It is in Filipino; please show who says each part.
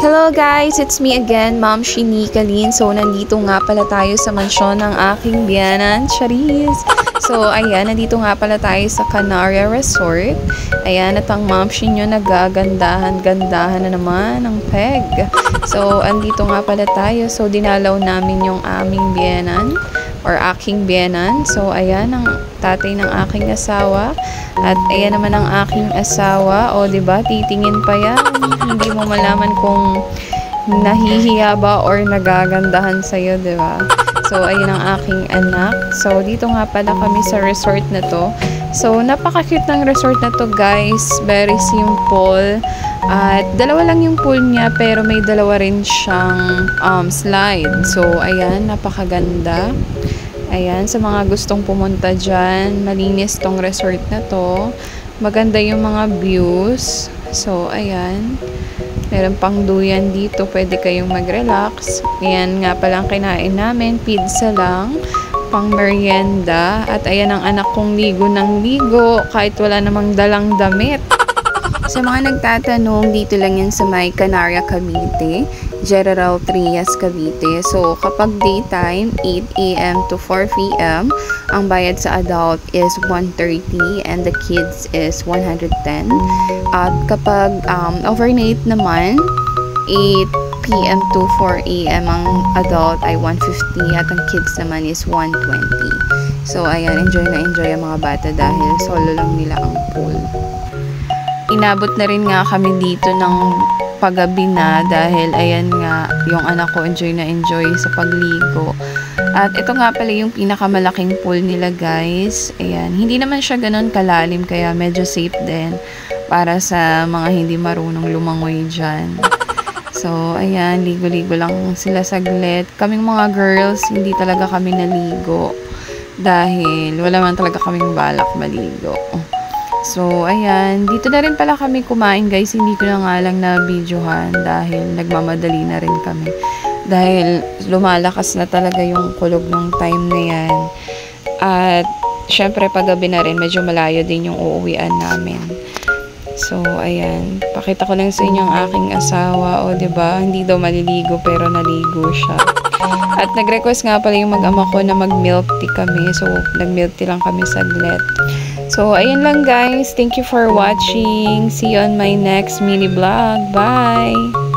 Speaker 1: Hello guys! It's me again, Ma'am Shini Kalin. So, nandito nga pala tayo sa mansyon ng aking biyanan, Charis. So, ayan, nandito nga pala tayo sa Canaria Resort. Ayan, at ang Ma'am Shin nyo nagagandahan-gandahan na naman ng peg. So, andito nga pala tayo. So, dinalaw namin yung aming biyanan or aking biyanan. So, ayan, ang tatay ng aking asawa. At ayan naman ang aking asawa. O, diba? Titingin pa yan. Hindi mo malaman kung nahihiya ba or nagagandahan sa'yo, diba? So, ayun ang aking anak. So, dito nga pala kami sa resort na to. So, napaka-cute ng resort na to, guys. Very simple. At dalawa lang yung pool niya, pero may dalawa rin siyang slide. So, ayan, napakaganda. Ayan, sa mga gustong pumunta dyan, malinis tong resort na to. Maganda yung mga views. So, ayan. Meron pang duyan dito. Pwede kayong mag-relax. Ayan nga palang kinain namin. Pizza lang. Pang merienda. At ayan ang anak kong ligo ng ligo. Kahit wala namang dalang damit. Sa mga nagtatanong, dito lang yan sa may Canaria, Cavite. General Trias, Cavite. So, kapag daytime, 8 a.m. to 4 p.m., ang bayad sa adult is 130 and the kids is 110. At kapag overnight naman, 8 p.m. to 4 a.m. ang adult ay 150 at ang kids naman is 120. So, ayan, enjoy na enjoy ang mga bata dahil solo lang nila ang pool. Inabot na rin nga kami dito ng paggabi na dahil ayan nga yung anak ko enjoy na enjoy sa pagligo. At ito nga pala yung pinakamalaking pool nila, guys. Ayan, hindi naman siya ganun kalalim kaya medyo safe din para sa mga hindi marunong lumangoy dyan. So, ayan, ligo-ligo lang sila saglit. Kaming mga girls, hindi talaga kami naligo dahil wala man talaga kaming balak maligo. So, ayan. Dito na rin pala kami kumain, guys. Hindi ko na nga lang na videohan dahil nagmamadali na rin kami. Dahil lumalakas na talaga yung kulog ng time na yan. At, syempre, paggabi na rin, medyo malayo din yung uuwian namin. So, ayan. Pakita ko lang sa inyo ang aking asawa. O, diba? Hindi daw maliligo pero naligo siya. At nag-request nga pala yung mag-ama ko na mag-milk tea kami. So, nag-milk tea lang kami saglit. So, ayun lang, guys. Thank you for watching. See you on my next mini vlog. Bye!